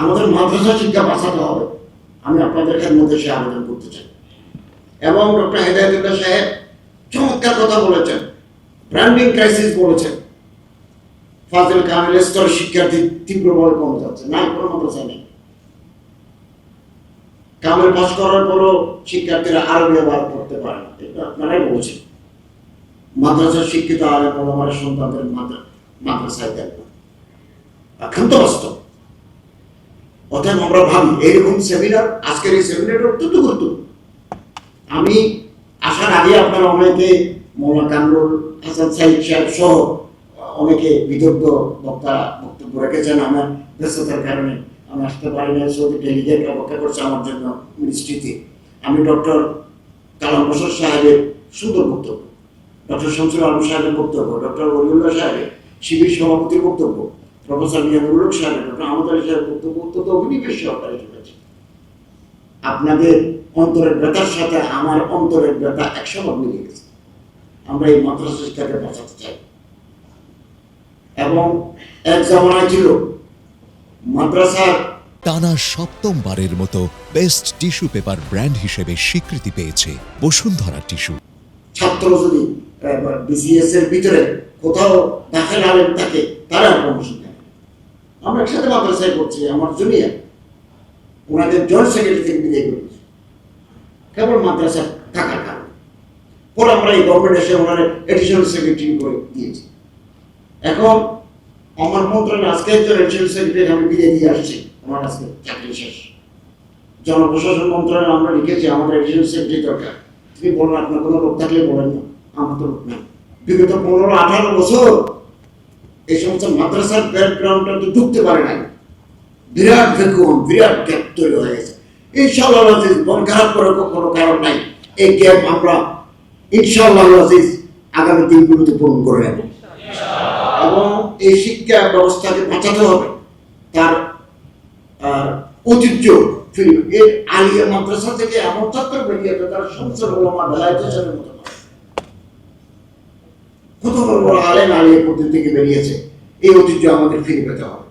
আমাদের মাদ্রাসা শিক্ষা বাঁচাতে হবে। আমি আপনাদের মধ্যে সে আবেদন করতে চাই। এবং ডক্টর হেদায়েতুল্লাহ সাহেব চমৎকার কথা বলেছেন, ব্র্যান্ডিং ক্রাইসিস বলেছেন। ফাজিল কামিল স্তরের শিক্ষার্থী তীব্রভাবে কমে যাচ্ছে, না কোনো মাদ্রাসায় নেই। কামিল পাস করার পরও শিক্ষার্থীরা আরো ব্যবহার করতে পারে না, এটা আপনারাই বলছেন। মাদ্রাসার শিক্ষিত আলেম ওলামার সন্তানদের মাদ্রাসায় দেন না, একান্ত বাস্তব। অতএব আমরা ভাবি এইরকম সেমিনার, আজকের এই সেমিনারটা অত্যন্ত গুরুত্বপূর্ণ। আমি আসার আগে আপনারা অনেকে মৌলানা কামরুল হাসান সাহিদ সাহেব সহ অনেকে বিদগ্ধ বক্তা বক্তব্য রেখেছেন। আমার ব্যস্ততার কারণে আমি আসতে পারি না, সৌদি ডেলিগেট অপেক্ষা করছে আমার জন্য মিনিস্ট্রিতে। আমি ডক্টর কালাম বশর সাহেবের সুন্দর বক্তব্য, ডক্টর শামসুল আলম সাহেবের বক্তব্য, ডক্টর ওলিউল্লাহ সাহেবের, শিবির সভাপতির বক্তব্য, প্রফেসর মিয়ানুল হক সাহেবের, ডক্টর আহমদ আলী সাহেবের বক্তব্য অত্যন্ত অভিনিবেশ সহকারে চলেছে। আপনাদের অন্তরের ব্যথার সাথে আমার অন্তরের ব্যথা একসঙ্গে মিলে গেছে। আমরা এই মাদ্রাসা শিক্ষাকে বাঁচাতে চাই। এবং এক জামানায় ছিল মাদ্রাসার টানা সপ্তমবারের মতো বেস্ট টিস্যু পেপার ব্র্যান্ড হিসেবে স্বীকৃতি পেয়েছে বসুন্ধরা টিস্যু। ছাত্র যদি বিসিএস এর ভিতরে কোথাও দাখিল আলেম থাকে, তারা প্রমোশন দেয়। আমরা একসাথে মাদ্রাসায় পড়ছি, আমার জুনিয়র ওনাদের জয়েন্ট সেক্রেটারি থেকে বিদায় করেছি কেবল মাদ্রাসা থাকার কারণে। পরে আমরা এই গভর্নমেন্ট এসে ওনার এডিশনাল সেক্রেটারি করে দিয়েছি। এখন আমার মন্ত্রণালয় আজকে একজন এডিশনাল সেক্রেটারি আমি বিদায় দিয়ে আসছি, আমার আজকে চাকরি শেষ। জনপ্রশাসন মন্ত্রণালয় আমরা লিখেছি আমাদের এডিশনাল সেক্রেটারি দরকার। তিনি বলেন আপনার কোনো লোক থাকলে বলেন না, আমার তো লোক নেই। বিগত 15-18 বছর এই সমস্ত মাদ্রাসার ব্যাকগ্রাউন্ডটা তো ঢুকতে পারে নাই। বিরাট ভ্যাকুয়াম, বিরাট গ্যাপ তৈরি হয়ে গেছে। ইনশাআল্লাহ আজিজ, মন খারাপ করার কোনো কারণ নাই। এই গ্যাপ আমরা ইনশাআল্লাহ আজিজ আগামী দিনগুলোতে পূরণ করে নেব। এবং এই শিক্ষা ব্যবস্থাকে বাঁচাতে হবে, তার ঐতিহ্য ফিরে। এর আলিয়া মাদ্রাসা থেকে এমন ছাত্র বেরিয়ে যাবে তারা সংসদ ওলামা বেলায়েত হোসেনের মতো না। কত বড় বড় আলেম আলিয়া পদ্ধতি থেকে বেরিয়েছে, এই ঐতিহ্য আমাদের ফিরে পেতে হবে।